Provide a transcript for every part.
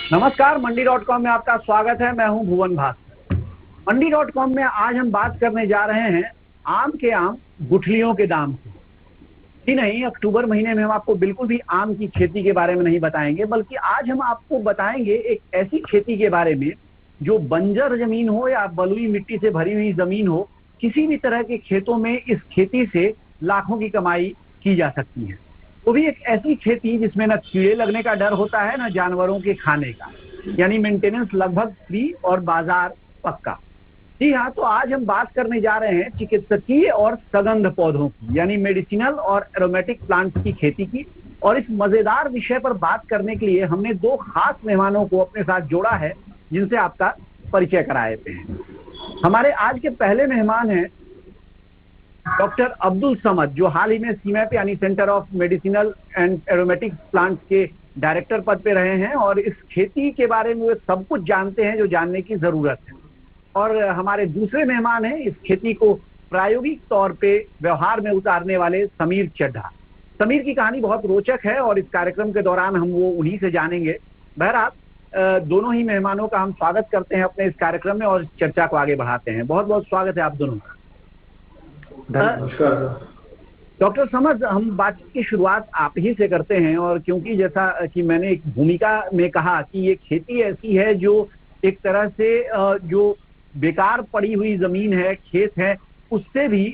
नमस्कार, मंडी.com में आपका स्वागत है। मैं हूं भुवन भास्कर। मंडी.com में आज हम बात करने जा रहे हैं आम के गुठलियों के दाम की। जी नहीं, अक्टूबर महीने में हम आपको बिल्कुल भी आम की खेती के बारे में नहीं बताएंगे, बल्कि आज हम आपको बताएंगे एक ऐसी खेती के बारे में जो बंजर जमीन हो या बलुई मिट्टी से भरी हुई जमीन हो, किसी भी तरह के खेतों में इस खेती से लाखों की कमाई की जा सकती है। वो भी एक ऐसी खेती जिसमें न कीड़े लगने का डर होता है, न जानवरों के खाने का, यानी मेंटेनेंस लगभग फ्री और बाजार पक्का। जी हाँ, तो आज हम बात करने जा रहे हैं चिकित्सकीय और सगंध पौधों की, यानी मेडिसिनल और एरोमेटिक प्लांट्स की खेती की। और इस मजेदार विषय पर बात करने के लिए हमने दो खास मेहमानों को अपने साथ जोड़ा है, जिनसे आपका परिचय कराए थे। हमारे आज के पहले मेहमान हैं डॉक्टर अब्दुल समद, जो हाल ही में सीमैप यानी centre of medicinal and aromatic plants के डायरेक्टर पद पे रहे हैं और इस खेती के बारे में वे सब कुछ जानते हैं जो जानने की जरूरत है। और हमारे दूसरे मेहमान हैं इस खेती को प्रायोगिक तौर पे व्यवहार में उतारने वाले समीर चड्ढा। समीर की कहानी बहुत रोचक है और इस कार्यक्रम के दौरान हम वो उन्हीं से जानेंगे। बहरहाल दोनों ही मेहमानों का हम स्वागत करते हैं अपने इस कार्यक्रम में और चर्चा को आगे बढ़ाते हैं। बहुत बहुत स्वागत है आप दोनों का। नमस्कार डॉक्टर समद, हम बातचीत की शुरुआत आप ही से करते हैं। और क्योंकि जैसा कि मैंने एक भूमिका में कहा कि ये खेती ऐसी है जो एक तरह से जो बेकार पड़ी हुई जमीन है, खेत है, उससे भी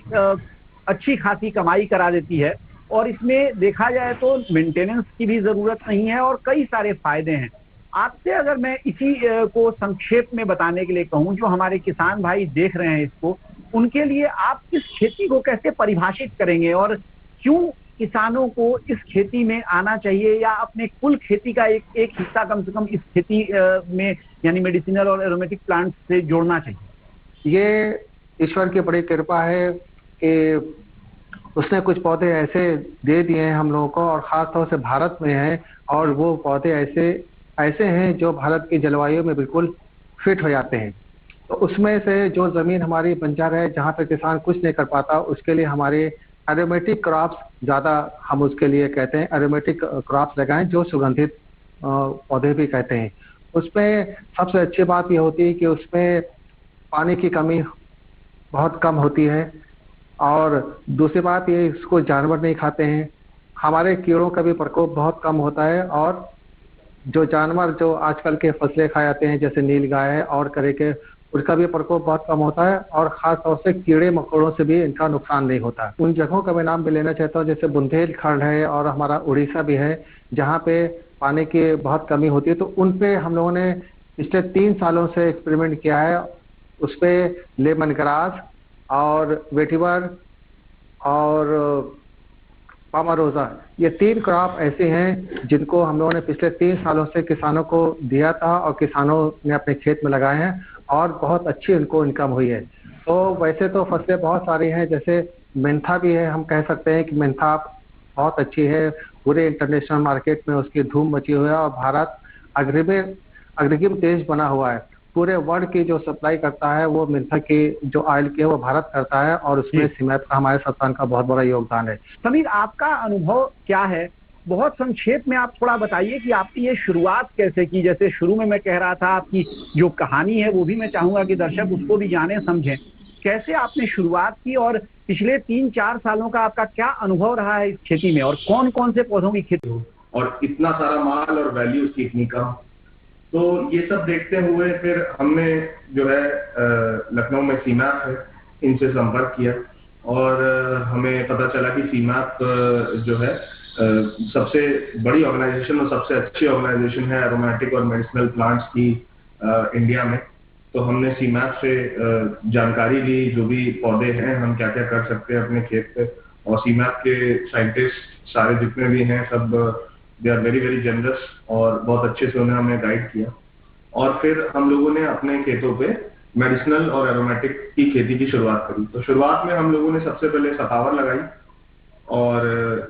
अच्छी खासी कमाई करा देती है। और इसमें देखा जाए तो मेंटेनेंस की भी जरूरत नहीं है और कई सारे फायदे हैं। आपसे अगर मैं इसी को संक्षेप में बताने के लिए कहूँ, जो हमारे किसान भाई देख रहे हैं इसको, उनके लिए आप इस खेती को कैसे परिभाषित करेंगे और क्यों किसानों को इस खेती में आना चाहिए या अपने कुल खेती का एक हिस्सा कम से कम इस खेती में यानी मेडिसिनल और एरोमेटिक प्लांट्स से जोड़ना चाहिए? ये ईश्वर की बड़ी कृपा है कि उसने कुछ पौधे ऐसे दे दिए हैं हम लोगों को, और ख़ास तौर से भारत में हैं, और वो पौधे ऐसे हैं जो भारत की जलवायु में बिल्कुल फिट हो जाते हैं। तो उसमें से जो ज़मीन हमारी बंजर है, जहाँ पे किसान कुछ नहीं कर पाता, उसके लिए हमारे एरोमेटिक क्रॉप्स ज़्यादा, हम उसके लिए कहते हैं एरोमेटिक क्रॉप्स लगाएं, जो सुगंधित पौधे भी कहते हैं। उसमें सबसे अच्छी बात ये होती है कि उसमें पानी की कमी बहुत कम होती है, और दूसरी बात ये, इसको जानवर नहीं खाते हैं, हमारे कीड़ों का भी प्रकोप बहुत कम होता है। और जो जानवर जो आजकल के फसलें खा जाते हैं, जैसे नीलगाय है और करे के, उसका भी प्रकोप बहुत कम होता है, और ख़ास तौर से कीड़े मकोड़ों से भी इनका नुकसान नहीं होता। उन जगहों का मैं नाम भी लेना चाहता हूँ, जैसे बुंदेलखंड है और हमारा उड़ीसा भी है, जहाँ पे पानी की बहुत कमी होती है। तो उन पे हम लोगों ने पिछले 3 सालों से एक्सपेरिमेंट किया है। उस पर लेमन ग्रास और वेटिवर और पामारोजा, ये 3 क्रॉप ऐसे हैं जिनको हम लोगों ने पिछले 3 सालों से किसानों को दिया था, और किसानों ने अपने खेत में लगाए हैं और बहुत अच्छी उनको इनकम हुई है। तो वैसे तो फसलें बहुत सारी हैं, जैसे मेंथा भी है। हम कह सकते हैं कि मेंथा बहुत अच्छी है, पूरे इंटरनेशनल मार्केट में उसकी धूम मची हुई है, और भारत अग्रगण्य देश बना हुआ है। पूरे वर्ल्ड की जो सप्लाई करता है वो मेंथा की जो ऑयल की है वो भारत करता है, और उसमें सीमैप का, हमारे संस्थान का बहुत बड़ा योगदान है। समीर, आपका अनुभव क्या है? बहुत संक्षेप में आप थोड़ा बताइए कि आपकी ये शुरुआत कैसे की। जैसे शुरू में मैं कह रहा था, आपकी जो कहानी है वो भी मैं चाहूंगा कि दर्शक उसको भी जाने समझें। कैसे आपने शुरुआत की और पिछले 3-4 सालों का आपका क्या अनुभव रहा है इस खेती में, और कौन कौन से पौधों की खेती? और इतना सारा माल और वैल्यू उसकी इतनी कम। तो ये सब देखते हुए फिर हमने जो है लखनऊ में सीमैप है, इनसे संपर्क किया, और हमें पता चला कि सीमैप जो है सबसे बड़ी ऑर्गेनाइजेशन और सबसे अच्छी ऑर्गेनाइजेशन है एरोमेटिक और मेडिसिनल प्लांट्स की इंडिया में। तो हमने सीमैप से जानकारी ली, जो भी पौधे हैं हम क्या क्या कर सकते हैं अपने खेत पे। और सीमैप के साइंटिस्ट सारे जितने भी हैं सब they are very very generous, और बहुत अच्छे से उन्हें हमें गाइड किया। और फिर हम लोगों ने अपने खेतों पे मेडिसिनल और एरोमेटिक की खेती की शुरुआत करी। तो शुरुआत में हम लोगों ने सबसे पहले सतावर लगाई, और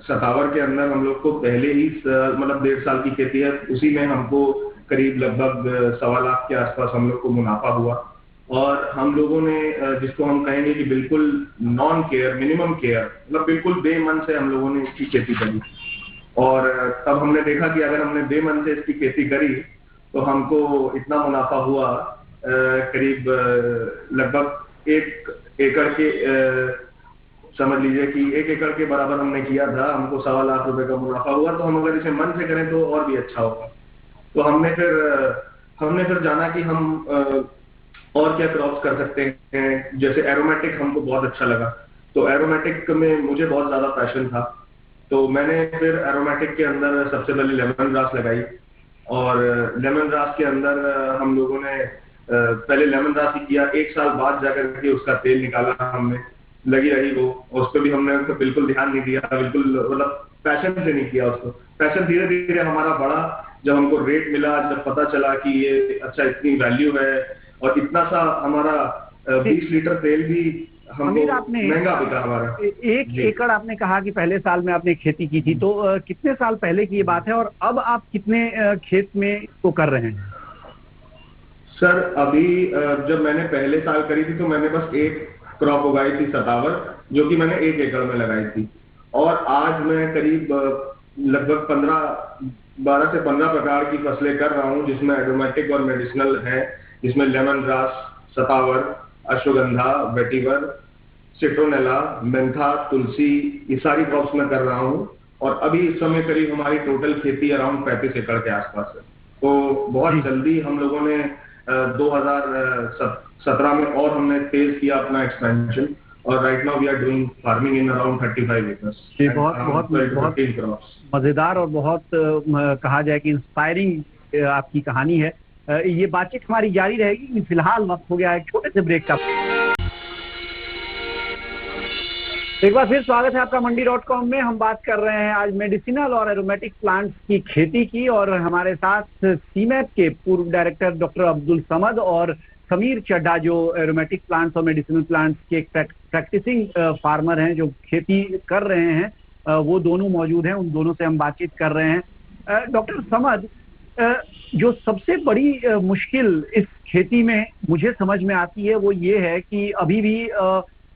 सतावर के अंदर हम लोग को पहले ही मतलब 1.5 साल की खेती है, उसी में हमको करीब लगभग 1.25 लाख के आसपास हम लोग को मुनाफा हुआ। और हम लोगों ने जिसको हम कहेंगे कि बिल्कुल नॉन केयर, मिनिमम केयर, मतलब बिल्कुल बेमन से हम लोगों ने इसकी खेती करी। और तब हमने देखा कि अगर हमने बेमन से इसकी खेती करी तो हमको इतना मुनाफा हुआ, करीब लगभग 1 एकड़ के, समझ लीजिए कि 1 एकड़ के बराबर हमने किया था, हमको 1.25 लाख रुपए का मुनाफा हुआ। तो हम अगर इसे मन से करें तो और भी अच्छा होगा। तो हमने फिर जाना कि हम और क्या क्रॉप्स कर सकते हैं। जैसे एरोमेटिक हमको बहुत अच्छा लगा, तो एरोमेटिक में मुझे बहुत ज्यादा पैशन था। तो मैंने फिर एरोमेटिक के अंदर सबसे पहले लेमन ग्रास लगाई, और लेमन ग्रास के अंदर हम लोगों ने पहले लेमन ग्रास ही किया। 1 साल बाद जाकर के उसका तेल निकाला हमने, लगी रही वो। उस पर भी हमने बिल्कुल ध्यान नहीं दिया, बिल्कुल मतलब पैशन से नहीं किया उसको। पैशन धीरे धीरे हमारा बढ़ा जब हमको रेट मिला, जब पता चला कि ये अच्छा इतनी वैल्यू है, और इतना सा हमारा 20 लीटर तेल भी हमको महंगा बिका हमारा। 1 एकड़ आपने कहा कि पहले साल में आपने खेती की थी, तो कितने साल पहले की ये बात है, और अब आप कितने खेत में इसको कर रहे हैं? सर अभी जब मैंने पहले साल करी थी तो मैंने बस एक क्रॉप उगाई थी, सतावर, जो कि मैंने 1 एकड़ में लगाई थी। और आज मैं करीब लगभग 12 से 15 प्रकार की फसलें कर रहा हूँ, जिसमें एरोमेटिक और मेडिसिनल है, जिसमें लेमन ग्रास, सतावर, अश्वगंधा, वेटिवर, सिट्रोनेला, मेंथा, तुलसी, ये सारी क्रॉप्स मैं कर रहा हूँ। और अभी इस समय करीब हमारी टोटल खेती अराउंड 35 एकड़ के आसपास है। तो बहुत जल्दी हम लोगों ने 2017 में और हमने तेज किया अपना एक्सपेंशन, और right now we are doing farming in around 35 acres. ये बहुत मजेदार और बहुत कहा जाए कि इंस्पायरिंग आपकी कहानी है। ये बातचीत हमारी जारी रहेगी, फिलहाल वक्त हो गया है एक छोटे से ब्रेक का। एक बार फिर स्वागत है आपका मंडी.com में। हम बात कर रहे हैं आज मेडिसिनल और एरोमेटिक प्लांट्स की खेती की, और हमारे साथ सीमैप के पूर्व डायरेक्टर डॉक्टर अब्दुल समद और समीर चड्ढा, जो एरोमेटिक प्लांट्स और मेडिसिनल प्लांट्स के प्रैक्टिसिंग फार्मर हैं, जो खेती कर रहे हैं, वो दोनों मौजूद हैं। उन दोनों से हम बातचीत कर रहे हैं। डॉक्टर समद, जो सबसे बड़ी मुश्किल इस खेती में मुझे समझ में आती है वो ये है कि अभी भी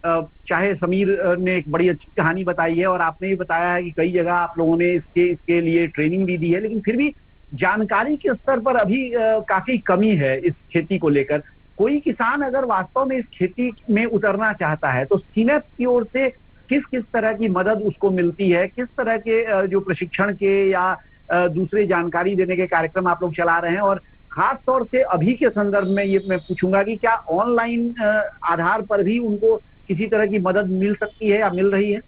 चाहे समीर ने एक बड़ी अच्छी कहानी बताई है और आपने भी बताया है कि कई जगह आप लोगों ने इसके लिए ट्रेनिंग भी दी है, लेकिन फिर भी जानकारी के स्तर पर अभी काफी कमी है इस खेती को लेकर। कोई किसान अगर वास्तव में इस खेती में उतरना चाहता है तो सीमैप की ओर से किस किस तरह की मदद उसको मिलती है, किस तरह के जो प्रशिक्षण के या दूसरे जानकारी देने के कार्यक्रम आप लोग चला रहे हैं, और खास तौर से अभी के संदर्भ में ये मैं पूछूंगा कि क्या ऑनलाइन आधार पर भी उनको किसी तरह की मदद मिल सकती है या मिल रही है?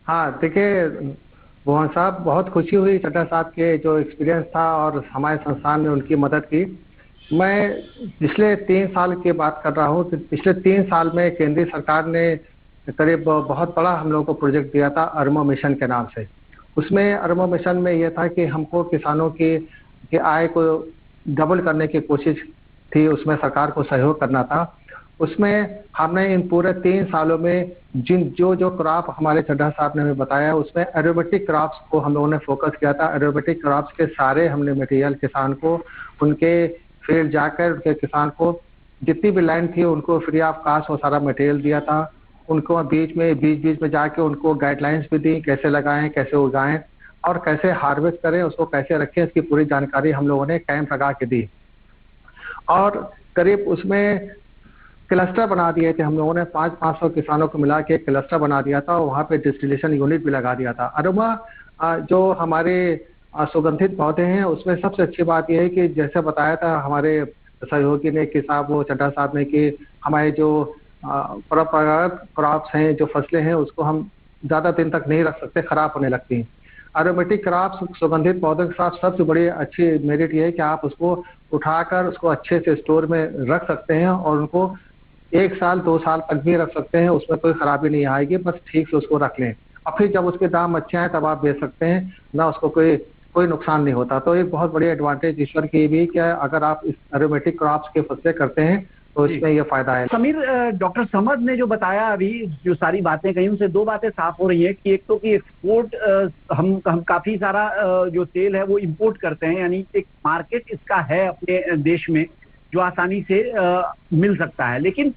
हाँ, देखिए भुवन साहब, बहुत खुशी हुई चड्ढा साहब के जो एक्सपीरियंस था और हमारे संस्थान ने उनकी मदद की। मैं पिछले 3 साल की बात कर रहा हूँ। पिछले 3 साल में केंद्रीय सरकार ने करीब बहुत बड़ा हम लोगों को प्रोजेक्ट दिया था अर्मो मिशन के नाम से। उसमें अर्मो मिशन में यह था कि हमको किसानों की आय को डबल करने की कोशिश थी, उसमें सरकार को सहयोग करना था। उसमें हमने इन पूरे 3 सालों में जो क्रॉप हमारे चड्ढा साहब ने हमें बताया, उसमें एरोमेटिक क्रॉप्स को हम लोगों ने फोकस किया था। एरोमेटिक क्रॉप्स के सारे हमने मटेरियल किसान को उनके फील्ड जाकर उनके किसान को जितनी भी लैंड थी उनको फ्री ऑफ कास्ट वो सारा मटेरियल दिया था। उनको बीच में जाके उनको गाइडलाइंस भी दी, कैसे लगाएं, कैसे उगाएं और कैसे हार्वेस्ट करें, उसको कैसे रखें, इसकी पूरी जानकारी हम लोगों ने कैंप लगा के दी। और करीब उसमें क्लस्टर बना दिए थे हम लोगों ने, 500 किसानों को मिला के क्लस्टर बना दिया था, और वहाँ पे डिस्टिलेशन यूनिट भी लगा दिया था। अरोमा जो हमारे सुगंधित पौधे हैं उसमें सबसे अच्छी बात यह है कि जैसे बताया था हमारे सहयोगी ने कि साहब वो चड्ढा साहब ने कि हमारे जो परंपरागत क्रॉप्स हैं, जो फसलें हैं, उसको हम ज़्यादा दिन तक नहीं रख सकते, खराब होने लगती हैं। एरोमेटिक क्रॉप्स सुगंधित पौधों के साथ सबसे बड़ी अच्छी मेरिट ये है कि आप उसको उठाकर उसको अच्छे से स्टोर में रख सकते हैं और उनको 1 साल 2 साल तक भी रख सकते हैं, उसमें कोई खराबी नहीं आएगी। बस ठीक से उसको रख लें और फिर जब उसके दाम अच्छे आए तब आप बेच सकते हैं, ना उसको कोई नुकसान नहीं होता। तो एक बहुत बड़ी एडवांटेज ईश्वर की भी कि अगर आप इस एरोमेटिक क्रॉप्स के फसलें करते हैं तो इसमें ये फायदा है। समीर, डॉक्टर समद ने जो बताया अभी, जो सारी बातें कही, उनसे 2 बातें साफ हो रही हैं कि एक तो कि एक्सपोर्ट हम काफी सारा जो तेल है वो इंपोर्ट करते हैं, यानी एक मार्केट इसका है अपने देश में जो आसानी से मिल सकता है, लेकिन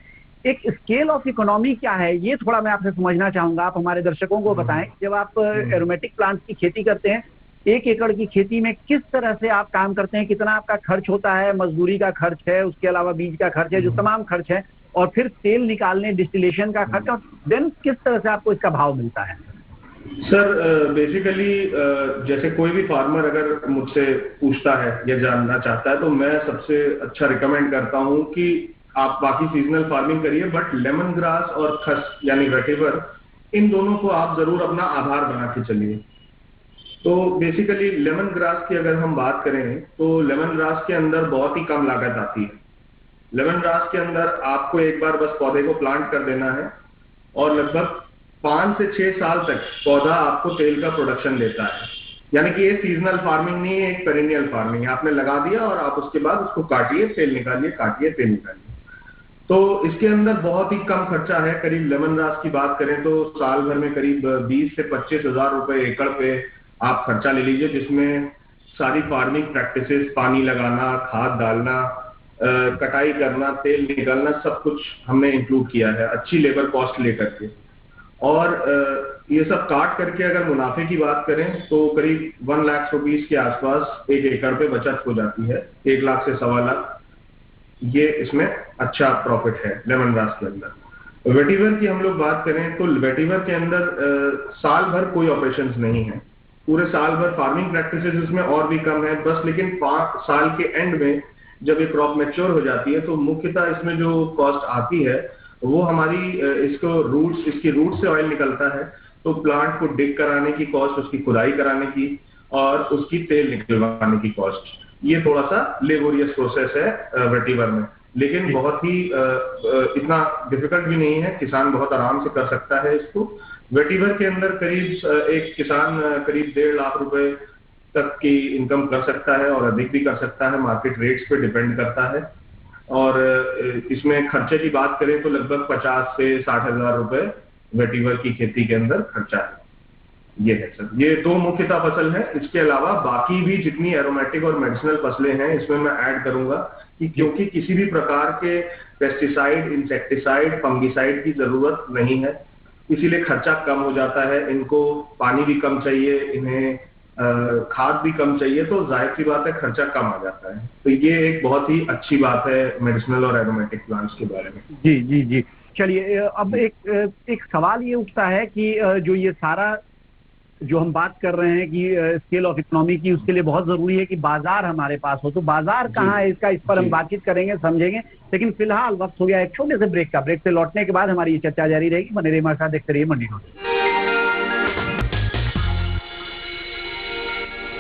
एक स्केल ऑफ इकोनॉमी क्या है ये थोड़ा मैं आपसे समझना चाहूंगा। आप हमारे दर्शकों को बताएं, जब आप एरोमेटिक प्लांट्स की खेती करते हैं 1 एकड़ की खेती में किस तरह से आप काम करते हैं, कितना आपका खर्च होता है, मजदूरी का खर्च है, उसके अलावा बीज का खर्च है, जो तमाम खर्च है, और फिर तेल निकालने, डिस्टिलेशन का खर्च, और देन किस तरह से आपको इसका भाव मिलता है? सर बेसिकली जैसे कोई भी फार्मर अगर मुझसे पूछता है या जानना चाहता है तो मैं सबसे अच्छा रिकमेंड करता हूं कि आप बाकी सीजनल फार्मिंग करिए, बट लेमन ग्रास और खस यानी वेटिवर, इन दोनों को आप जरूर अपना आधार बना के चलिए। तो बेसिकली लेमन ग्रास की अगर हम बात करें तो लेमन ग्रास के अंदर बहुत ही कम लागत आती है। लेमन ग्रास के अंदर आपको एक बार बस पौधे को प्लांट कर देना है और लगभग 5 से 6 साल तक पौधा आपको तेल का प्रोडक्शन देता है। यानी कि ये सीजनल फार्मिंग नहीं है, एक पेरिनियल फार्मिंग है। आपने लगा दिया और आप उसके बाद उसको काटिए, तेल निकालिए, काटिए, तेल निकालिए। तो इसके अंदर बहुत ही कम खर्चा है। करीब लेमन ग्रास की बात करें तो साल भर में करीब 20 से 25 हजार रुपए एकड़ पे आप खर्चा ले लीजिए, जिसमें सारी फार्मिंग प्रैक्टिसेस, पानी लगाना, खाद डालना, कटाई करना, तेल निकालना, सब कुछ हमने इंक्लूड किया है अच्छी लेबर कॉस्ट लेकर के। और ये सब काट करके अगर मुनाफे की बात करें तो करीब 1 लाख रुपीस के आसपास 1 एकड़ पे बचत हो जाती है, 1 लाख से 1.25 लाख। ये इसमें अच्छा प्रॉफिट है लेमन ग्रास के अंदर। वेटिवर की हम लोग बात करें तो वेटिवर के अंदर साल भर कोई ऑपरेशंस नहीं है, पूरे साल भर फार्मिंग प्रैक्टिसेस इसमें और भी कम है बस। लेकिन 5 साल के एंड में जब ये क्रॉप मैच्योर हो जाती है तो मुख्यतः इसमें जो कॉस्ट आती है वो हमारी इसकी रूट से ऑयल निकलता है, तो प्लांट को डिग कराने की कॉस्ट, उसकी खुदाई कराने की और उसकी तेल निकलवाने की कॉस्ट, ये थोड़ा सा लेबोरियस प्रोसेस है वेटिवर में। लेकिन बहुत ही इतना डिफिकल्ट भी नहीं है, किसान बहुत आराम से कर सकता है इसको। वेटिवर के अंदर करीब एक किसान करीब 1.5 लाख रुपए तक की इनकम कर सकता है और अधिक भी कर सकता है, मार्केट रेट्स पे डिपेंड करता है। और इसमें खर्चे की बात करें तो लगभग 50 से 60 हजार रुपए वेटिवर की खेती के अंदर खर्चा है। ये है सर, ये 2 मुख्यतः फसल है। इसके अलावा बाकी भी जितनी एरोमेटिक और मेडिसिनल फसलें हैं इसमें मैं ऐड करूंगा कि क्योंकि किसी भी प्रकार के पेस्टिसाइड, इंसेक्टिसाइड, फंगिसाइड की जरूरत नहीं है, इसीलिए खर्चा कम हो जाता है। इनको पानी भी कम चाहिए, इन्हें खाद भी कम चाहिए, तो जाहिर सी बात है खर्चा कम आ जाता है। तो ये एक बहुत ही अच्छी बात है मेडिसिनल और एरोमेटिक प्लांट्स के बारे में। जी जी जी, चलिए अब एक सवाल ये उठता है कि जो ये सारा जो हम बात कर रहे हैं कि स्केल ऑफ इकोनॉमी की, उसके लिए बहुत जरूरी है कि बाजार हमारे पास हो। तो बाजार कहाँ है इसका, इस पर हम बातचीत करेंगे, समझेंगे। लेकिन फिलहाल वक्त हो गया एक छोटे से ब्रेक का। ब्रेक से लौटने के बाद हमारी ये चर्चा जारी रहेगी। बने रहिए हमारे साथ, देखते रहिए मंडी नोट।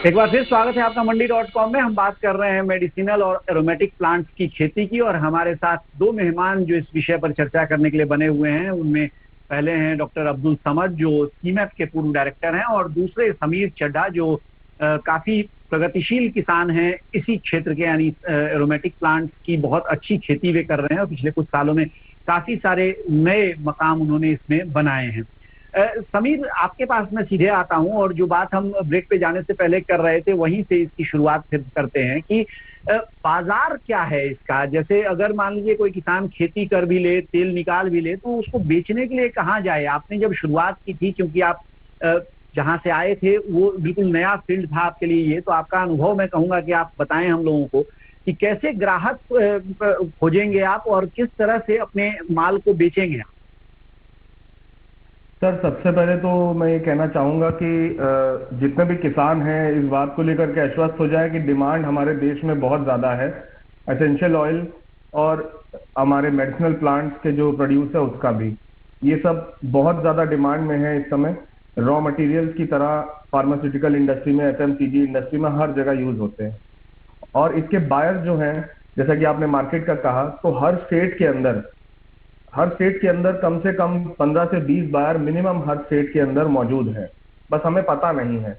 एक बार फिर स्वागत है आपका मंडी.com में। हम बात कर रहे हैं मेडिसिनल और एरोमेटिक प्लांट्स की खेती की, और हमारे साथ 2 मेहमान जो इस विषय पर चर्चा करने के लिए बने हुए हैं। उनमें पहले हैं डॉक्टर अब्दुल समद जो सीमैप के पूर्व डायरेक्टर हैं, और दूसरे समीर चड्ढा जो काफी प्रगतिशील किसान हैं इसी क्षेत्र के, यानी एरोमेटिक प्लांट्स की बहुत अच्छी खेती वे कर रहे हैं और पिछले कुछ सालों में काफी सारे नए मकाम उन्होंने इसमें बनाए हैं। समीर, आपके पास मैं सीधे आता हूं, और जो बात हम ब्रेक पे जाने से पहले कर रहे थे वहीं से इसकी शुरुआत फिर करते हैं कि बाजार क्या है इसका। जैसे अगर मान लीजिए कोई किसान खेती कर भी ले, तेल निकाल भी ले, तो उसको बेचने के लिए कहाँ जाए? आपने जब शुरुआत की थी, क्योंकि आप जहाँ से आए थे वो बिल्कुल नया फील्ड था आपके लिए ये, तो आपका अनुभव मैं कहूँगा कि आप बताएं हम लोगों को कि कैसे ग्राहक खोजेंगे आप और किस तरह से अपने माल को बेचेंगे आप। सर, सबसे पहले तो मैं ये कहना चाहूँगा कि जितने भी किसान हैं इस बात को लेकर के आश्वस्त हो जाए कि डिमांड हमारे देश में बहुत ज़्यादा है। एसेंशियल ऑयल और हमारे मेडिसिनल प्लांट्स के जो प्रोड्यूस है उसका भी, ये सब बहुत ज़्यादा डिमांड में है इस समय। रॉ मटेरियल्स की तरह फार्मास्यूटिकल इंडस्ट्री में, FMCG इंडस्ट्री में हर जगह यूज़ होते हैं। और इसके बायर जो हैं, जैसा कि आपने मार्केट का कहा, तो हर स्टेट के अंदर कम से कम 15 से 20 बायर मिनिमम हर स्टेट के अंदर मौजूद है, बस हमें पता नहीं है।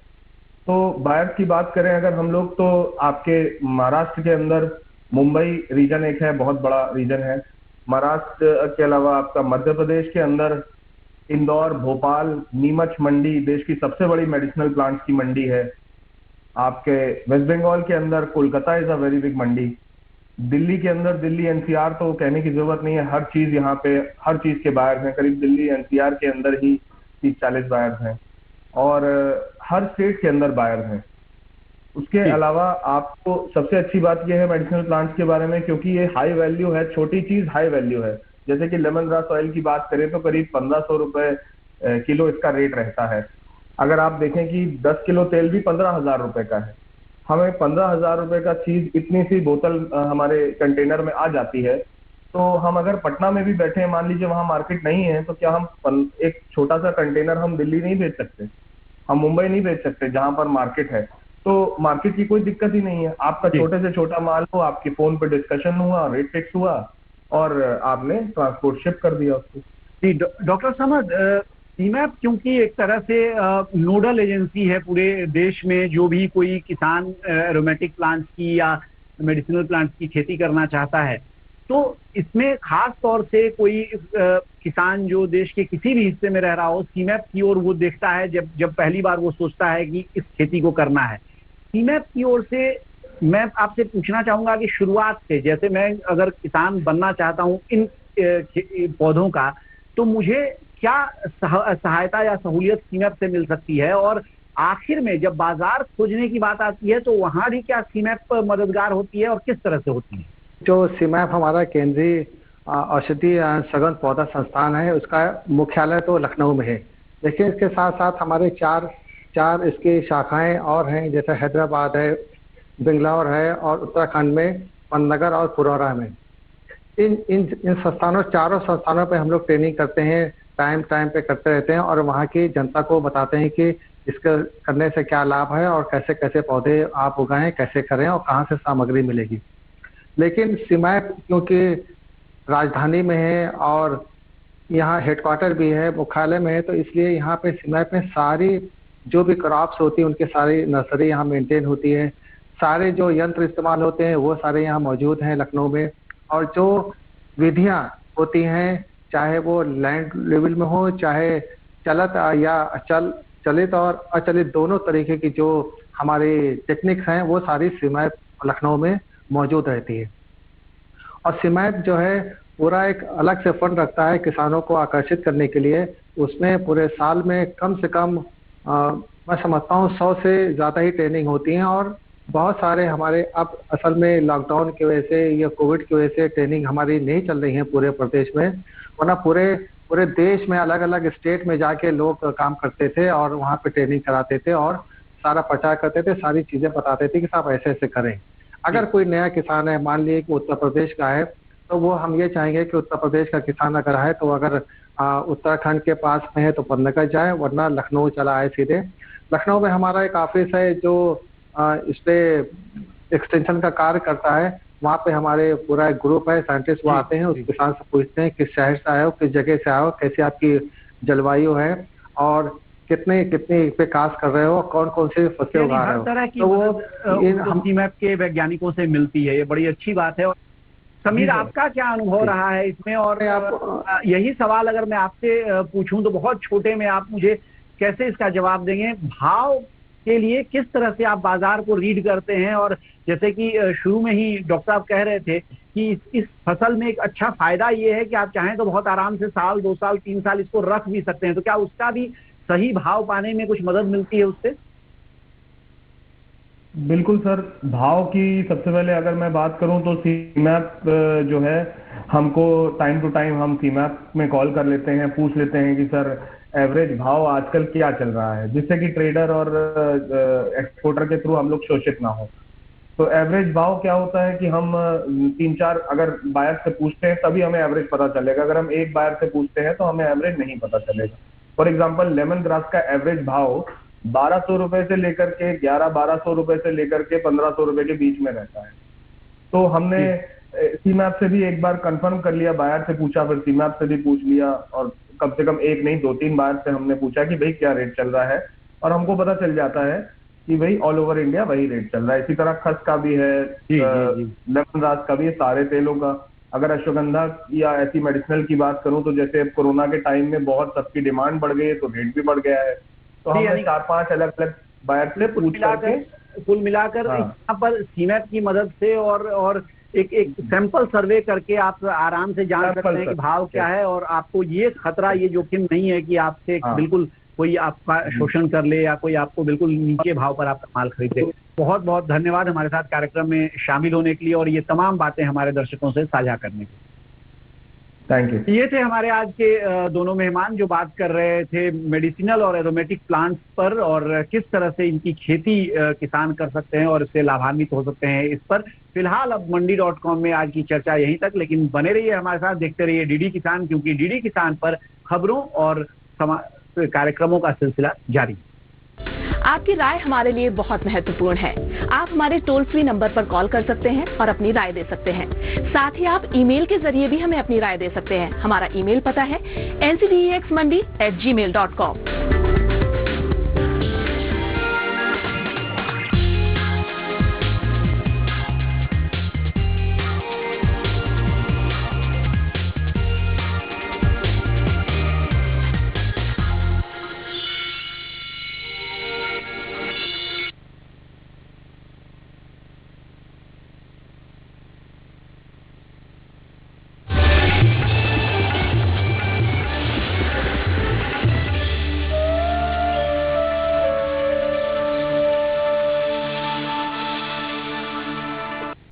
तो बायर्स की बात करें अगर हम लोग, तो आपके महाराष्ट्र के अंदर मुंबई रीजन एक है, बहुत बड़ा रीजन है। महाराष्ट्र के अलावा आपका मध्य प्रदेश के अंदर इंदौर, भोपाल, नीमच मंडी देश की सबसे बड़ी मेडिसिनल प्लांट्स की मंडी है। आपके वेस्ट बंगाल के अंदर Kolkata is a very big mandi. Delhi के अंदर दिल्ली NCR तो कहने की जरूरत नहीं है, हर चीज यहाँ पे, हर चीज के बायर्स हैं। करीब दिल्ली NCR के अंदर ही 30-40 बायर्स हैं, और हर स्टेट के अंदर बायर्स हैं। उसके अलावा आपको सबसे अच्छी बात यह है मेडिसिनल प्लांट्स के बारे में, क्योंकि ये हाई वैल्यू है, छोटी चीज हाई वैल्यू है। जैसे कि लेमन ग्रास ऑयल की बात करें तो करीब 1500 रुपए किलो इसका रेट रहता है। अगर आप देखें कि 10 किलो तेल भी 15,000 रुपए का है। हमें 15,000 रुपए का चीज इतनी सी बोतल हमारे कंटेनर में आ जाती है। तो हम अगर पटना में भी बैठे हैं, मान लीजिए वहां मार्केट नहीं है, तो क्या हम एक छोटा सा कंटेनर हम दिल्ली नहीं भेज सकते, हम मुंबई नहीं भेज सकते जहां पर मार्केट है? तो मार्केट की कोई दिक्कत ही नहीं है। आपका छोटे से छोटा माल हो, आपके फोन पे डिस्कशन हुआ, रेट फिक्स हुआ और आपने ट्रांसपोर्ट शिप कर दिया उसको। जी डॉक्टर समद, सीमैप क्योंकि एक तरह से नोडल एजेंसी है पूरे देश में, जो भी कोई किसान एरोमेटिक प्लांट्स की या मेडिसिनल प्लांट्स की खेती करना चाहता है, तो इसमें खास तौर से कोई किसान जो देश के किसी भी हिस्से में रह रहा हो, सीमैप की ओर वो देखता है जब पहली बार वो सोचता है कि इस खेती को करना है। सीमैप की ओर से मैं आपसे पूछना चाहूंगा कि शुरुआत से, जैसे मैं अगर किसान बनना चाहता हूं इन पौधों का, तो मुझे क्या सहायता या सहूलियत सीमैप से मिल सकती है, और आखिर में जब बाजार खोजने की बात आती है तो वहां भी क्या सीमैप मददगार होती है और किस तरह से होती है? जो सीमैप हमारा केंद्रीय औषधि सघन पौधा संस्थान है, उसका मुख्यालय तो लखनऊ में है, लेकिन इसके साथ साथ हमारे चार इसकी शाखाएं और हैं, जैसे हैदराबाद है, बेंगलोर है और उत्तराखंड में पन्नगर और पुरौरा में। इन संस्थानों, चारों संस्थानों पे हम लोग ट्रेनिंग करते हैं, टाइम पे करते रहते हैं और वहाँ की जनता को बताते हैं कि इसके करने से क्या लाभ है और कैसे कैसे पौधे आप उगाएं, कैसे करें और कहाँ से सामग्री मिलेगी। लेकिन सीमैप क्योंकि राजधानी में है और यहाँ हेडक्वार्टर भी है, मुख्यालय में है, तो इसलिए यहाँ पे सीमैप में सारी जो भी क्रॉप्स होती है उनकी सारी नर्सरी यहाँ मेंटेन होती है, सारे जो यंत्र इस्तेमाल होते हैं वो सारे यहाँ मौजूद हैं लखनऊ में। और जो विधियाँ होती हैं, चाहे वो लैंड लेवल में हो, चाहे चलित और अचलित दोनों तरीके की जो हमारी टेक्निक्स हैं, वो सारी सीमैप लखनऊ में मौजूद रहती है। और सीमैप जो है पूरा एक अलग से फंड रखता है किसानों को आकर्षित करने के लिए। उसमें पूरे साल में कम से कम मैं समझता हूँ 100 से ज़्यादा ही ट्रेनिंग होती हैं। और बहुत सारे हमारे, अब असल में लॉकडाउन की वजह से या कोविड की वजह से ट्रेनिंग हमारी नहीं चल रही है पूरे प्रदेश में, वरना पूरे देश में अलग अलग स्टेट में जाके लोग काम करते थे और वहाँ पे ट्रेनिंग कराते थे और सारा प्रचार करते थे, सारी चीज़ें बताते थे कि साहब ऐसे ऐसे करें। अगर कोई नया किसान है, मान लीजिए कि उत्तर प्रदेश का है, तो वो हम ये चाहेंगे कि उत्तर प्रदेश का किसान अगर है तो अगर उत्तराखंड के पास में है तो पन्नगर जाए, वरना लखनऊ चला आए सीधे। लखनऊ में हमारा एक ऑफिस है जो इस पे एक्सटेंशन का कार्य करता है। वहाँ पे हमारे पूरा एक ग्रुप है, साइंटिस्ट वो आते हैं, उस किसान से पूछते हैं किस शहर से आए हो, किस जगह से आए हो, कैसी आपकी जलवायु है और कितने विकास कर रहे हो, कौन कौन से फसलें उगा रहे हो। तरह की तो वो हम सीमैप के वैज्ञानिकों से मिलती है, ये बड़ी अच्छी बात है। समीर, आपका क्या अनुभव रहा है इसमें? और यही सवाल अगर मैं आपसे पूछूं तो बहुत छोटे में आप मुझे कैसे इसका जवाब देंगे? भाव के लिए किस तरह से आप बाजार को रीड करते हैं? और जैसे कि शुरू में ही डॉक्टर साहब कह रहे थे कि इस फसल में एक अच्छा फायदा ये है कि आप चाहें तो बहुत आराम से साल 2 साल 3 साल इसको रख भी सकते हैं, तो क्या उसका भी सही भाव पाने में कुछ मदद मिलती है उससे? बिल्कुल सर, भाव की सबसे पहले अगर मैं बात करूं तो सीमैप जो है, हमको टाइम टू टाइम हम सीमैप में कॉल कर लेते हैं, पूछ लेते हैं कि सर एवरेज भाव आजकल क्या चल रहा है, जिससे कि ट्रेडर और एक्सपोर्टर के थ्रू हम लोग शोषित ना हो। तो एवरेज भाव क्या होता है कि हम 3-4 अगर बायर से पूछते हैं तभी हमें एवरेज पता चलेगा। अगर हम एक बायर से पूछते हैं तो हमें एवरेज नहीं पता चलेगा। फॉर एग्जाम्पल, लेमन ग्रास का एवरेज भाव 1200 रुपए से लेकर के 1100-1200 रुपए से लेकर के 1500 रुपए के बीच में रहता है। तो हमने सीमैप से भी एक बार कंफर्म कर लिया, बायर से पूछा, फिर सीमैप से भी पूछ लिया, और कम से कम एक नहीं 2-3 बार से हमने पूछा कि भाई क्या रेट चल रहा है, और हमको पता चल जाता है कि भाई ऑल ओवर इंडिया वही रेट चल रहा है। इसी तरह खस का भी है, लेमन ग्रास का भी है, सारे तेलों का। अगर अश्वगंधा या ऐसी मेडिसिनल की बात करूं तो जैसे कोरोना के टाइम में बहुत सबकी डिमांड बढ़ गई है तो रेट भी बढ़ गया है। तो हमने 4-5 अलग-अलग बायर से पूछ करके कुल मिलाकर यहाँ पर सीमैप की मदद से और एक सैंपल सर्वे करके आप आराम से जान सकते हैं कि भाव क्या है, और आपको ये खतरा, ये जोखिम नहीं है कि आपसे बिल्कुल कोई आपका शोषण कर ले या कोई आपको बिल्कुल नीचे भाव पर आपका माल खरीदे। बहुत बहुत धन्यवाद हमारे साथ कार्यक्रम में शामिल होने के लिए और ये तमाम बातें हमारे दर्शकों से साझा करने के लिए। Thank you. ये थे हमारे आज के दोनों मेहमान जो बात कर रहे थे मेडिसिनल और एरोमेटिक प्लांट्स पर और किस तरह से इनकी खेती किसान कर सकते हैं और इससे लाभान्वित हो सकते हैं इस पर। फिलहाल अब मंडी.com में आज की चर्चा यहीं तक, लेकिन बने रहिए हमारे साथ, देखते रहिए डीडी किसान, क्योंकि डीडी किसान पर खबरों और कार्यक्रमों का सिलसिला जारी है। आपकी राय हमारे लिए बहुत महत्वपूर्ण है। आप हमारे टोल फ्री नंबर पर कॉल कर सकते हैं और अपनी राय दे सकते हैं। साथ ही आप ईमेल के जरिए भी हमें अपनी राय दे सकते हैं। हमारा ईमेल पता है ncdexmandi@gmail.com।